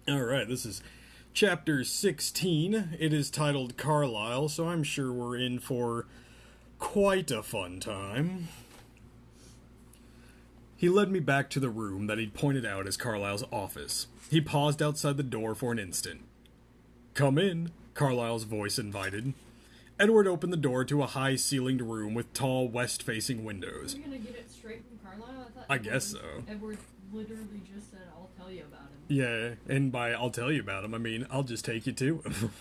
Alright, this is chapter 16. It is titled Carlisle, so I'm sure we're in for quite a fun time. He led me back to the room that he'd pointed out as Carlisle's office. He paused outside the door for an instant. "Come in," Carlisle's voice invited. Edward opened the door to a high-ceilinged room with tall west-facing windows. Are you gonna get it straight from Carlisle? I guess so. Edward literally just said, "I'll tell you about him." Yeah, and by "I'll tell you about him," I mean I'll just take you to him.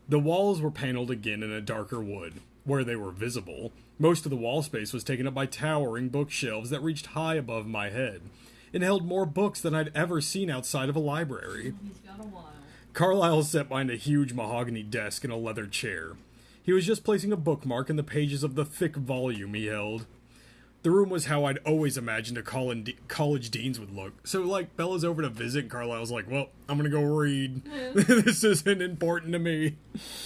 The walls were paneled again in a darker wood, where they were visible. Most of the wall space was taken up by towering bookshelves that reached high above my head, and held more books than I'd ever seen outside of a library. He's got a while. Carlisle sat behind a huge mahogany desk in a leather chair. He was just placing a bookmark in the pages of the thick volume he held. The room was how I'd always imagined a college dean's would look. So, like, Bella's over to visit, and Carlisle's like, well, I'm gonna go read. Yeah. This isn't important to me.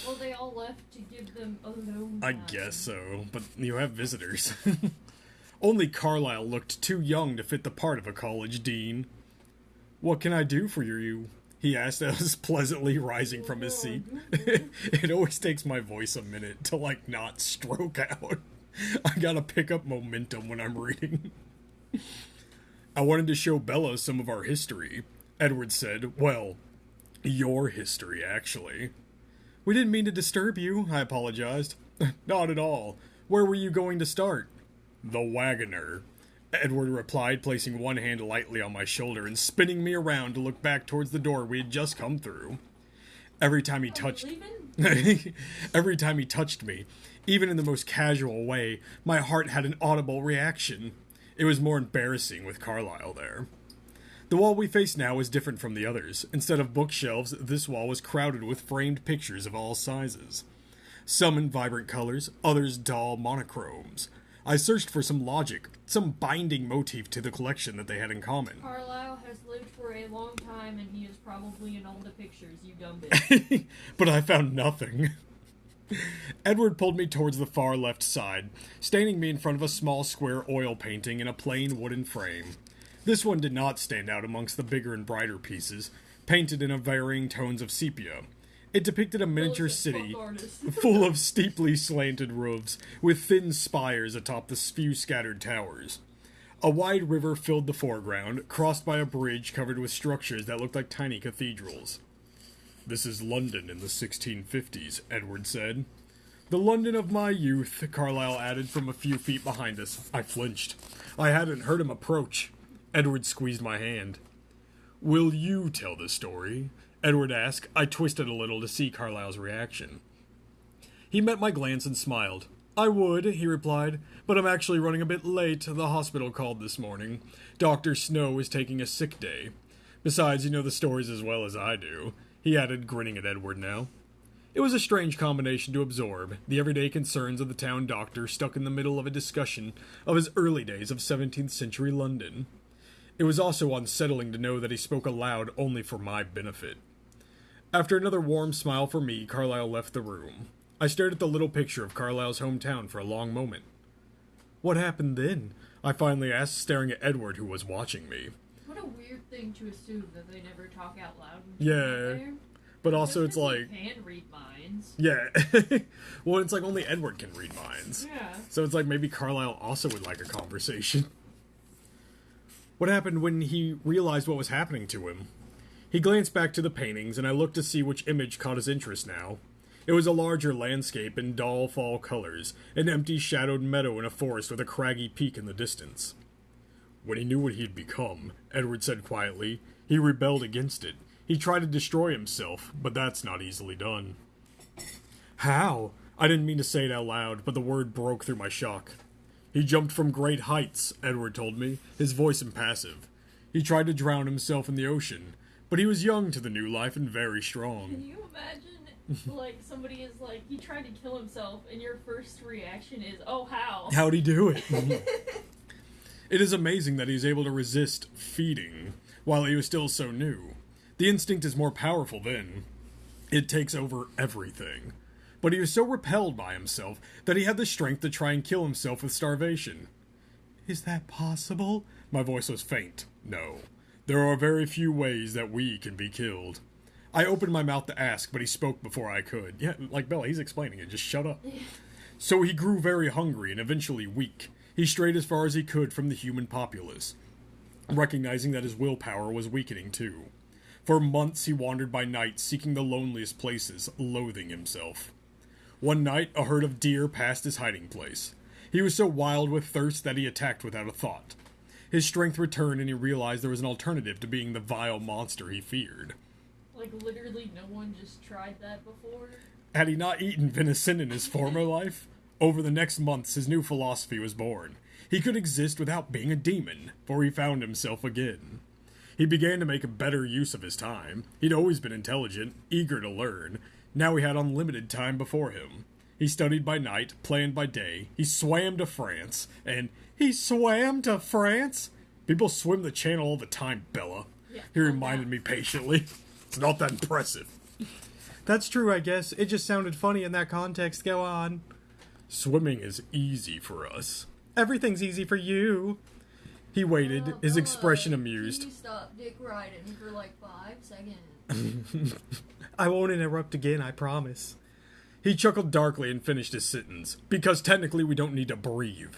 Well, they all left to give them alone I time. guess so, but you have visitors. Only Carlisle looked too young to fit the part of a college dean. "What can I do for you?" he asked as pleasantly rising from his seat. It always takes my voice a minute to, like, not stroke out. I gotta pick up momentum when I'm reading. "I wanted to show Bella some of our history," Edward said. "Well, your history, actually." "We didn't mean to disturb you," I apologized. "Not at all. Where were you going to start?" "The Wagoner," Edward replied, placing one hand lightly on my shoulder and spinning me around to look back towards the door we had just come through. Every time he touched Every time he touched me, even in the most casual way, my heart had an audible reaction. It was more embarrassing with Carlisle there. The wall we face now was different from the others. Instead of bookshelves, this wall was crowded with framed pictures of all sizes. Some in vibrant colors, others dull monochromes. I searched for some logic, some binding motif to the collection that they had in common. Carlisle has lived for a long time, and he is probably in all the pictures, you dumb bitch. But I found nothing. Edward pulled me towards the far left side, standing me in front of a small square oil painting in a plain wooden frame. This one did not stand out amongst the bigger and brighter pieces, painted in varying tones of sepia. It depicted a miniature city full of steeply slanted roofs, with thin spires atop the few scattered towers. A wide river filled the foreground, crossed by a bridge covered with structures that looked like tiny cathedrals. "This is London in the 1650s, Edward said. "The London of my youth," Carlisle added from a few feet behind us. I flinched. I hadn't heard him approach. Edward squeezed my hand. "Will you tell the story?" Edward asked. I twisted a little to see Carlisle's reaction. He met my glance and smiled. "I would," he replied, "but I'm actually running a bit late. The hospital called this morning. Dr. Snow is taking a sick day. Besides, you know the stories as well as I do," he added, grinning at Edward now. It was a strange combination to absorb, the everyday concerns of the town doctor stuck in the middle of a discussion of his early days of 17th century London. It was also unsettling to know that he spoke aloud only for my benefit. After another warm smile for me, Carlisle left the room. I stared at the little picture of Carlisle's hometown for a long moment. "What happened then?" I finally asked, staring at Edward, who was watching me. What a weird thing to assume that they never talk out loud. Yeah. But also it's like... They can read minds. Yeah. Well, it's like only Edward can read minds. Yeah. So it's like maybe Carlisle also would like a conversation. What happened when he realized what was happening to him? He glanced back to the paintings, and I looked to see which image caught his interest now. It was a larger landscape in dull fall colors, an empty shadowed meadow in a forest with a craggy peak in the distance. "When he knew what he had become," Edward said quietly, "he rebelled against it. He tried to destroy himself, but that's not easily done." "How?" I didn't mean to say it out loud, but the word broke through my shock. "He jumped from great heights," Edward told me, his voice impassive. "He tried to drown himself in the ocean, but he was young to the new life and very strong." Can you imagine, like, somebody is like, he tried to kill himself, and your first reaction is, "Oh, how?" How'd he do it? It is amazing that he was able to resist feeding while he was still so new. The instinct is more powerful then. It takes over everything. But he was so repelled by himself that he had the strength to try and kill himself with starvation. "Is that possible?" My voice was faint. No. There are very few ways that we can be killed. I opened my mouth to ask, but he spoke before I could. Yeah, like Bella, he's explaining it. Just shut up. So he grew very hungry and eventually weak. He strayed as far as he could from the human populace, recognizing that his willpower was weakening too. For months he wandered by night, seeking the loneliest places, loathing himself. One night, a herd of deer passed his hiding place. He was so wild with thirst that he attacked without a thought. His strength returned and he realized there was an alternative to being the vile monster he feared. Like, literally no one just tried that before? Had he not eaten venison in his former life? Over the next months, his new philosophy was born. He could exist without being a demon, for he found himself again. He began to make a better use of his time. He'd always been intelligent, eager to learn. Now he had unlimited time before him. He studied by night, planned by day. He swam to France, and he swam to France? People swim the channel all the time, Bella. Yeah, He reminded me patiently. It's not that impressive. That's true, I guess. It just sounded funny in that context. Go on. Swimming is easy for us. Everything's easy for you. He waited, his expression Can amused. you stop dick riding for like 5 seconds? I won't interrupt again, I promise. He chuckled darkly and finished his sentence. Because technically we don't need to breathe.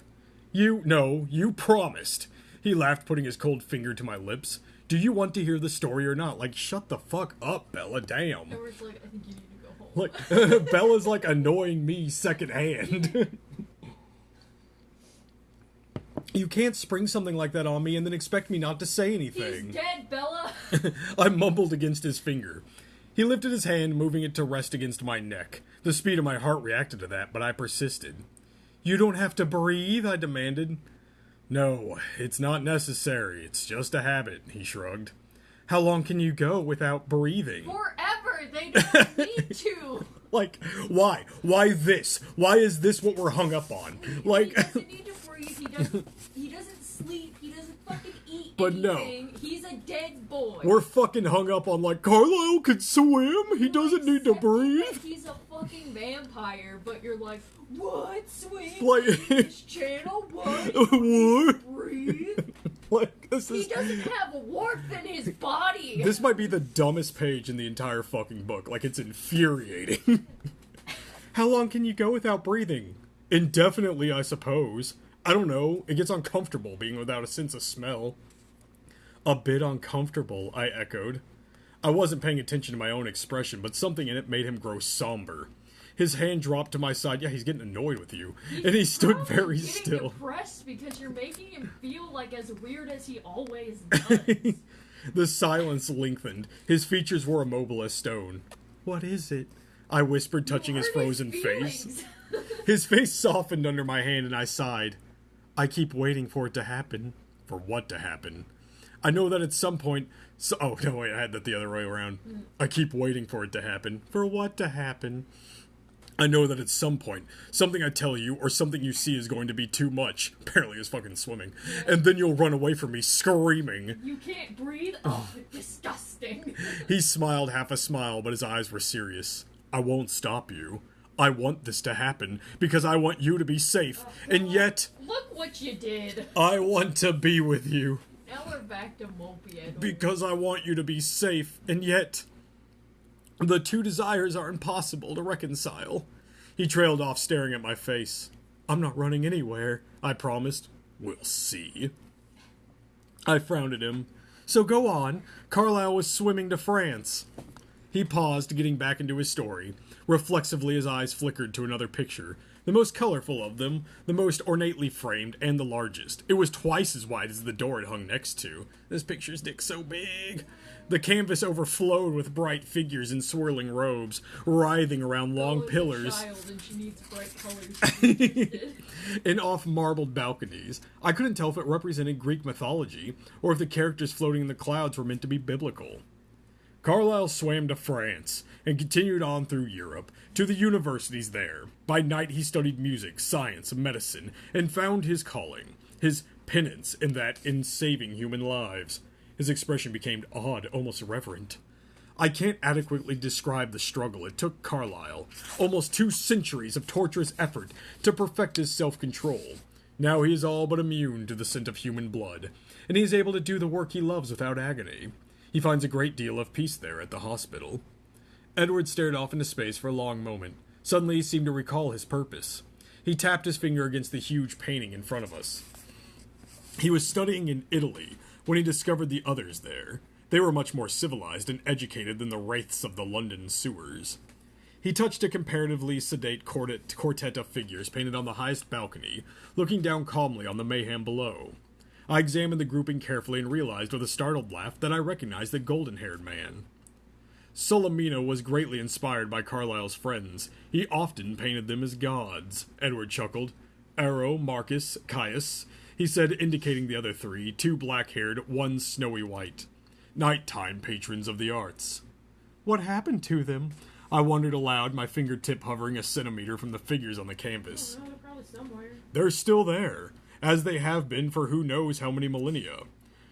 You promised. He laughed, putting his cold finger to my lips. Do you want to hear the story or not? Like, shut the fuck up, Bella, damn. Edward's like, I think you need to go home. Like, Bella's like annoying me secondhand. You can't spring something like that on me and then expect me not to say anything. He's dead, Bella! I mumbled against his finger. He lifted his hand, moving it to rest against my neck. The speed of my heart reacted to that, but I persisted. You don't have to breathe, I demanded. No, it's not necessary. It's just a habit, he shrugged. How long can you go without breathing? Forever! They don't need to! Like, why? Why this? Why is this what we're hung up on? Like, He doesn't need to breathe, he doesn't sleep, he doesn't fucking eat But anything. He's a dead boy. we're fucking hung up on, like, Carlisle can swim. He doesn't need to Accepting breathe. that he's a fucking vampire, but you're like, what? Swim? Like- This channel? What? What? Breathe? Like, this He is... doesn't have warmth in his body! This might be the dumbest page in the entire fucking book. Like, it's infuriating. How long can you go without breathing? Indefinitely, I suppose. I don't know. It gets uncomfortable being without a sense of smell. A bit uncomfortable, I echoed. I wasn't paying attention to my own expression, but something in it made him grow somber. His hand dropped to my side. Yeah, he's getting annoyed with you. And he stood probably very getting still. depressed because you're making him feel like as weird as he always does. The silence lengthened. His features were immobile as stone. What is it? I whispered, touching his Hurt frozen feelings. face. His face softened under my hand and I sighed. I keep waiting for it to happen. For what to happen? I know that at some point... oh, no, wait, I had that the other way around. I keep waiting for it to happen. For what to happen? I know that at some point, something I tell you or something you see is going to be too much. Apparently it's fucking swimming. And then you'll run away from me, screaming. You can't breathe? Oh, disgusting. He smiled half a smile, but his eyes were serious. I won't stop you. I want this to happen because I want you to be safe. And yet, Look what you did. I want to be with you. Now we're back to Mopey Edward. Because I want you to be safe. And yet, the two desires are impossible to reconcile. He trailed off, staring at my face. I'm not running anywhere, I promised. We'll see. I frowned at him. So go on. Carlisle was swimming to France. He paused, getting back into his story. Reflexively, his eyes flickered to another picture. The most colorful of them, the most ornately framed, and the largest. It was twice as wide as the door it hung next to. This picture's dick so big. The canvas overflowed with bright figures in swirling robes, writhing around long Bella's a pillars child and she needs bright colors. and off marbled balconies. I couldn't tell if it represented Greek mythology, or if the characters floating in the clouds were meant to be biblical. Carlisle swam to France, and continued on through Europe, to the universities there. By night he studied music, science, medicine, and found his calling, his penance in saving human lives. His expression became odd, almost reverent. I can't adequately describe the struggle it took Carlisle, almost 2 centuries of torturous effort, to perfect his self-control. Now he is all but immune to the scent of human blood, and he is able to do the work he loves without agony. He finds a great deal of peace there at the hospital. Edward stared off into space for a long moment. Suddenly he seemed to recall his purpose. He tapped his finger against the huge painting in front of us. He was studying in Italy when he discovered the others there. They were much more civilized and educated than the wraiths of the London sewers. He touched a comparatively sedate quartet of figures painted on the highest balcony, looking down calmly on the mayhem below. I examined the grouping carefully and realized with a startled laugh that I recognized the golden-haired man. Solomino was greatly inspired by Carlyle's friends. He often painted them as gods. Edward chuckled. Arrow, Marcus, Caius, he said, indicating the other three, two black-haired, one snowy white. Nighttime patrons of the arts. What happened to them? I wondered aloud, my fingertip hovering a centimeter from the figures on the canvas. Oh, no, they're probably somewhere. They're still there, as they have been for who knows how many millennia.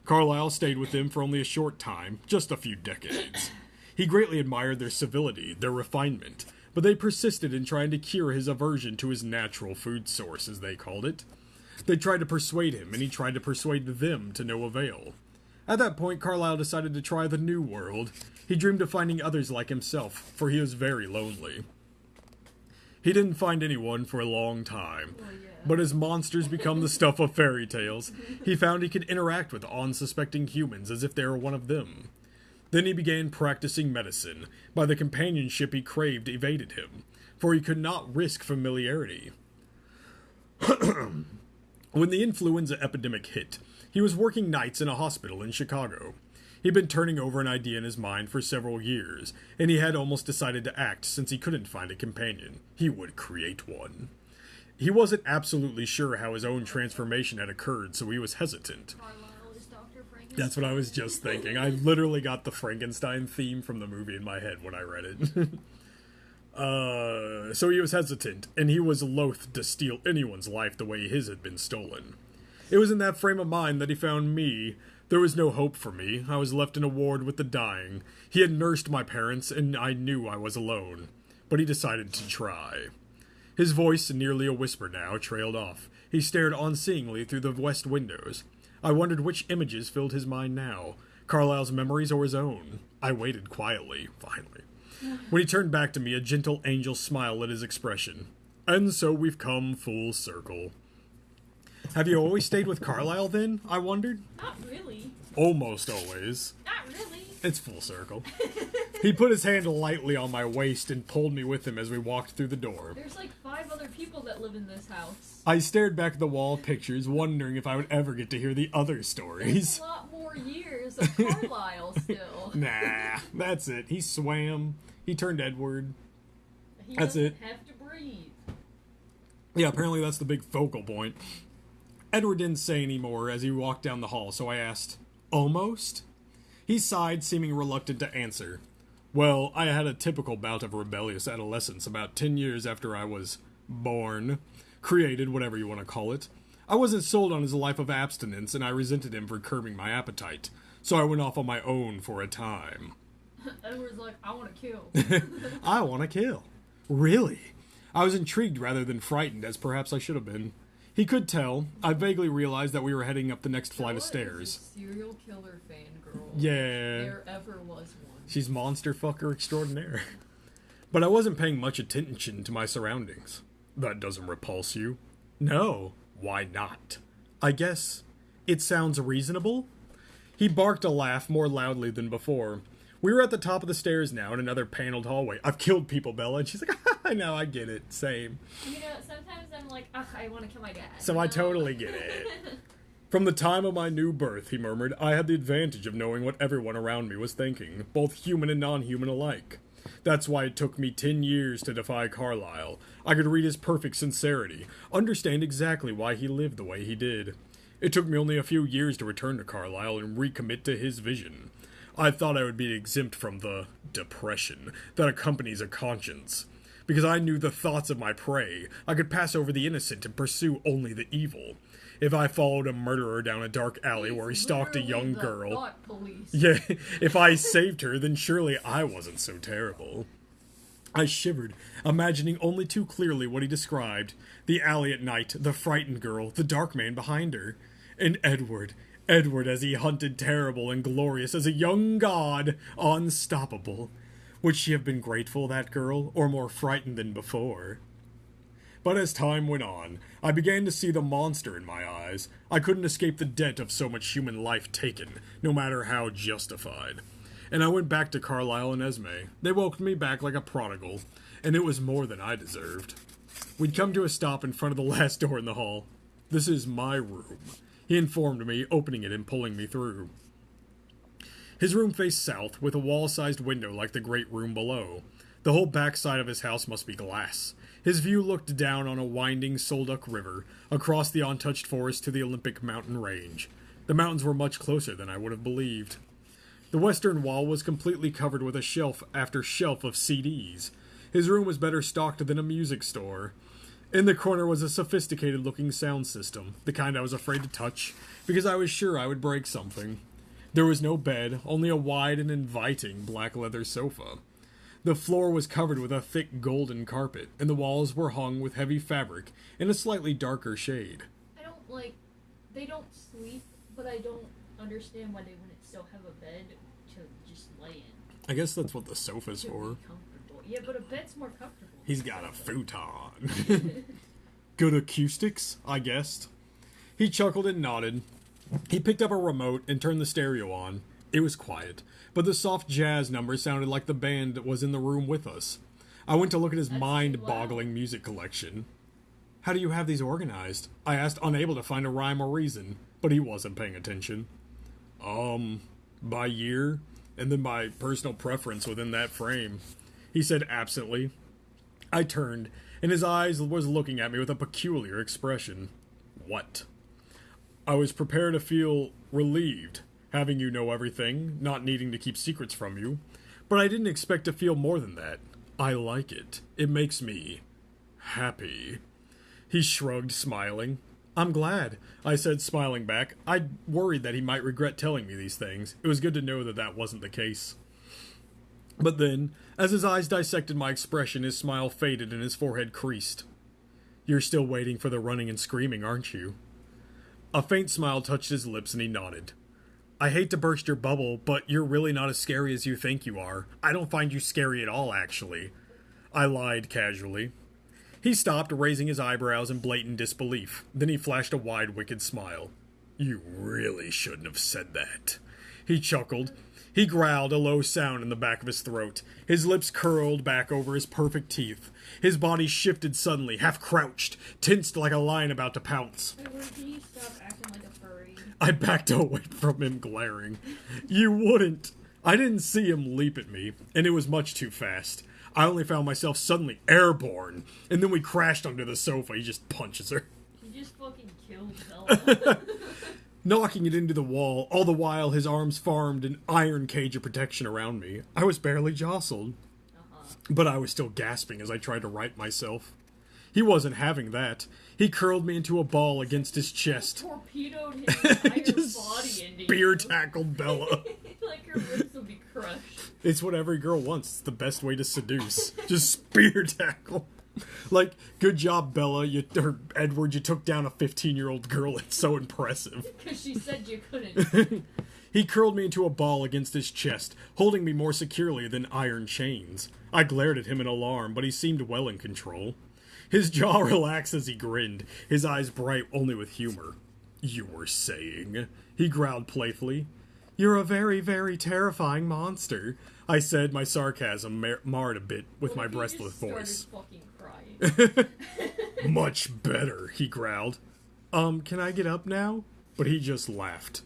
Carlyle stayed with them for only a short time, just a few decades. He greatly admired their civility, their refinement, but they persisted in trying to cure his aversion to his natural food source, as they called it. They tried to persuade him, and he tried to persuade them to no avail. At that point, Carlyle decided to try the new world. He dreamed of finding others like himself, for he was very lonely. He didn't find anyone for a long time, but as monsters become the stuff of fairy tales, he found he could interact with unsuspecting humans as if they were one of them. Then he began practicing medicine. By the companionship he craved evaded him, for he could not risk familiarity. When the influenza epidemic hit, he was working nights in a hospital in Chicago. He'd been turning over an idea in his mind for several years, and he had almost decided to act since he couldn't find a companion. He would create one. He wasn't absolutely sure how his own transformation had occurred, so he was hesitant. That's what I was just thinking. I literally got the Frankenstein theme from the movie in my head when I read it. So he was hesitant, and he was loath to steal anyone's life the way his had been stolen. It was in that frame of mind that he found me. There was no hope for me. I was left in a ward with the dying. He had nursed my parents, and I knew I was alone. But he decided to try. His voice, nearly a whisper now, trailed off. He stared unseeingly through the west windows. I wondered which images filled his mind now, Carlyle's memories or his own. I waited quietly, finally. When he turned back to me, a gentle angel smile lit his expression. And so we've come full circle. Have you always stayed with Carlyle, then? I wondered. Not really. Almost always. Not really. It's full circle. He put his hand lightly on my waist and pulled me with him as we walked through the door. There's like 5 other people that live in this house. I stared back at the wall of pictures, wondering if I would ever get to hear the other stories. There's a lot more years of Carlyle still. Nah, that's it. He swam. He turned Edward. That's it. Have to breathe. Yeah, apparently that's the big focal point. Edward didn't say any more as he walked down the hall, so I asked, "Almost?" He sighed, seeming reluctant to answer. Well, I had a typical bout of rebellious adolescence about 10 years after I was born. Created, whatever you want to call it. I wasn't sold on his life of abstinence, and I resented him for curbing my appetite. So I went off on my own for a time. Edward's like, I want to kill. I want to kill. Really? I was intrigued rather than frightened, as perhaps I should have been. He could tell. I vaguely realized that we were heading up the next flight of stairs. Is a serial killer fangirl. Yeah. There ever was one. She's monster fucker extraordinaire. But I wasn't paying much attention to my surroundings. That doesn't repulse you? No. Why not? I guess it sounds reasonable? He barked a laugh more loudly than before. We were at the top of the stairs now in another paneled hallway. I've killed people, Bella. And she's like, I know, I get it. Same. You know, sometimes I'm like, ugh, I want to kill my dad. So I totally get it. From the time of my new birth, he murmured, I had the advantage of knowing what everyone around me was thinking, both human and non-human alike. That's why it took me 10 years to defy Carlyle. I could read his perfect sincerity, understand exactly why he lived the way he did. It took me only a few years to return to Carlyle and recommit to his vision. I thought I would be exempt from the depression that accompanies a conscience. Because I knew the thoughts of my prey, I could pass over the innocent and pursue only the evil. If I followed a murderer down a dark alley where he stalked a young girl, yeah, if I saved her, then surely I wasn't so terrible. I shivered, imagining only too clearly what he described. The alley at night, the frightened girl, the dark man behind her. And Edward, Edward as he hunted terrible and glorious as a young god, unstoppable. Would she have been grateful, that girl, or more frightened than before? But as time went on, I began to see the monster in my eyes. I couldn't escape the debt of so much human life taken, no matter how justified. And I went back to Carlisle and Esme. They welcomed me back like a prodigal, and it was more than I deserved. We'd come to a stop in front of the last door in the hall. "This is my room," he informed me, opening it and pulling me through. His room faced south, with a wall-sized window like the great room below. The whole backside of his house must be glass. His view looked down on a winding Solduck River, across the untouched forest to the Olympic mountain range. The mountains were much closer than I would have believed. The western wall was completely covered with a shelf after shelf of CDs. His room was better stocked than a music store. In the corner was a sophisticated-looking sound system, the kind I was afraid to touch, because I was sure I would break something. There was no bed, only a wide and inviting black leather sofa. The floor was covered with a thick golden carpet, and the walls were hung with heavy fabric in a slightly darker shade. They don't sleep, but I don't understand why they wouldn't still have a bed to just lay in. I guess that's what the sofa's To for. be comfortable. Yeah, but a bed's more comfortable. He's got a futon. Good acoustics, I guessed. He chuckled and nodded. He picked up a remote and turned the stereo on. It was quiet, but the soft jazz number sounded like the band that was in the room with us. I went to look at his mind-boggling music collection. "How do you have these organized?" I asked, unable to find a rhyme or reason, but he wasn't paying attention. By year, and then by personal preference within that frame," he said absently. I turned, and his eyes was looking at me with a peculiar expression. "What?" "I was prepared to feel relieved, having you know everything, not needing to keep secrets from you. But I didn't expect to feel more than that. I like it. It makes me happy." He shrugged, smiling. "I'm glad," I said, smiling back. I'd worried that he might regret telling me these things. It was good to know that that wasn't the case. But then, as his eyes dissected my expression, his smile faded and his forehead creased. "You're still waiting for the running and screaming, aren't you?" A faint smile touched his lips and he nodded. "I hate to burst your bubble, but you're really not as scary as you think you are. I don't find you scary at all, actually." I lied casually. He stopped, raising his eyebrows in blatant disbelief. Then he flashed a wide, wicked smile. "You really shouldn't have said that." He chuckled. He growled, a low sound in the back of his throat. His lips curled back over his perfect teeth. His body shifted suddenly, half crouched, tensed like a lion about to pounce. Edward, can you stop acting like a furry? I backed away from him, glaring. "You wouldn't." I didn't see him leap at me, and it was much too fast. I only found myself suddenly airborne, and then we crashed onto the sofa. He just punches her, You just fucking killed Bella. knocking it into the wall, all the while his arms formed an iron cage of protection around me. I was barely jostled, but I was still gasping as I tried to right myself. He wasn't having that. He curled me into a ball against his chest. Torpedoed his entire Just body into spear you. tackled Bella. Like her ribs would be crushed. It's what every girl wants. It's the best way to seduce. Just spear tackle. Like, good job, Bella. Or Edward, you took down a 15-year-old girl. It's so impressive. Because she said you couldn't. He curled me into a ball against his chest, holding me more securely than iron chains. I glared at him in alarm, but he seemed well in control. His jaw relaxed as he grinned, his eyes bright only with humor. "You were saying," he growled playfully. "You're a very, very terrifying monster," I said, my sarcasm marred a bit with my breathless voice. Fucking crying. "Much better," he growled. Can I get up now?" But he just laughed.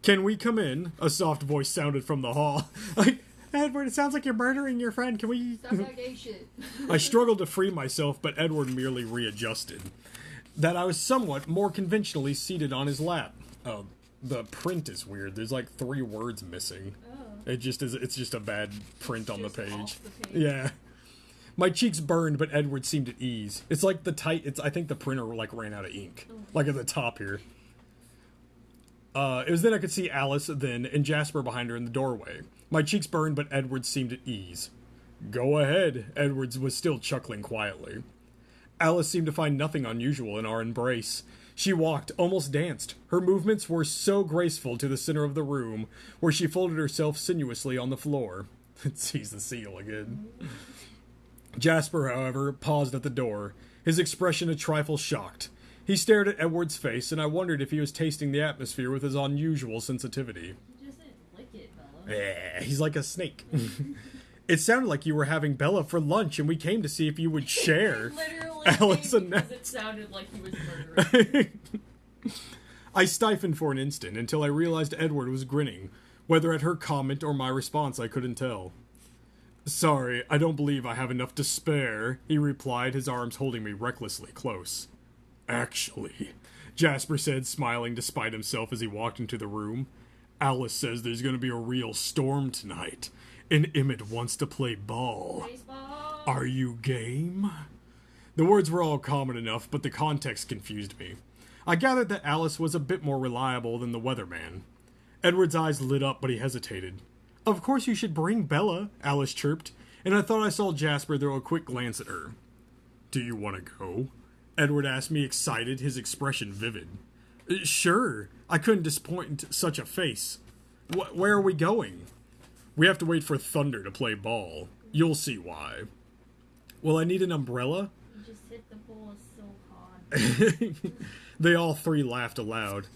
"Can we come in?" A soft voice sounded from the hall. "Edward, it sounds like you're murdering your friend. Can we..." Stop that gay shit. I struggled to free myself, but Edward merely readjusted. That I was somewhat more conventionally seated on his lap. The print is weird. There's like 3 words missing. Oh. It's just a bad print on the Just page. off the page. Yeah. My cheeks burned, but Edward seemed at ease. It's like I think the printer like ran out of ink. Like at the top here. It was then I could see Alice then and Jasper behind her in the doorway. My cheeks burned, but Edward seemed at ease. "Go ahead," Edwards was still chuckling quietly. Alice seemed to find nothing unusual in our embrace. She walked, almost danced. Her movements were so graceful to the center of the room, where she folded herself sinuously on the floor. Sees the seal again. Jasper, however, paused at the door, his expression a trifle shocked. He stared at Edward's face, and I wondered if he was tasting the atmosphere with his unusual sensitivity. He just didn't lick it, Bella. Yeah, he's like a snake. It sounded like you were having Bella for lunch, and we came to see if you would share. Literally, Alice and because it sounded like he was murdering. I stiffened for an instant until I realized Edward was grinning. Whether at her comment or my response, I couldn't tell. Sorry, I don't believe I have enough to spare, he replied, his arms holding me recklessly close. Actually, Jasper said, smiling despite himself as he walked into the room, Alice says there's going to be a real storm tonight, and Emmett wants to play ball. Baseball. Are you game? The words were all common enough, but the context confused me. I gathered that Alice was a bit more reliable than the weatherman. Edward's eyes lit up, but he hesitated. Of course you should bring Bella, Alice chirped, and I thought I saw Jasper throw a quick glance at her. Do you want to go? Edward asked me, excited, his expression vivid. Sure, I couldn't disappoint such a face. Where are we going? We have to wait for Thunder to play ball. You'll see why. Will I need an umbrella? You just hit the ball so hard. They all three laughed aloud.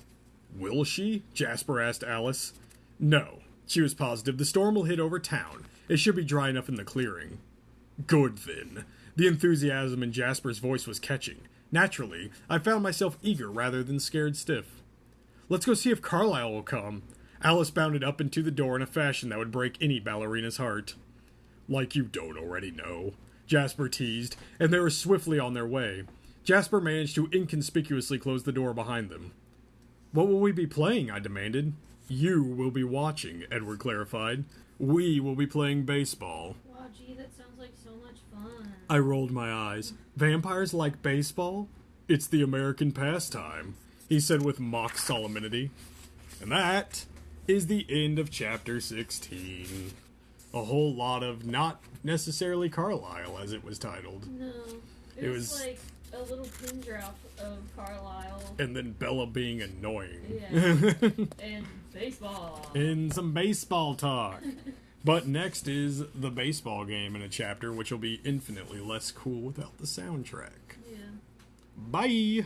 Will she? Jasper asked Alice. No, she was positive. The storm will hit over town. It should be dry enough in the clearing. Good, then. The enthusiasm in Jasper's voice was catching. Naturally, I found myself eager rather than scared stiff. Let's go see if Carlisle will come. Alice bounded up into the door in a fashion that would break any ballerina's heart. Like you don't already know, Jasper teased, and they were swiftly on their way. Jasper managed to inconspicuously close the door behind them. What will we be playing? I demanded. You will be watching, Edward clarified. We will be playing baseball. Wow, gee, that sounds like so much fun. I rolled my eyes. Vampires like baseball? It's the American pastime, he said with mock solemnity. And that is the end of chapter 16. A whole lot of not necessarily Carlisle, as it was titled. No. It was like a little pin drop of Carlisle. And then Bella being annoying. Yeah. And baseball. And some baseball talk. But next is the baseball game in a chapter, which will be infinitely less cool without the soundtrack. Yeah. Bye!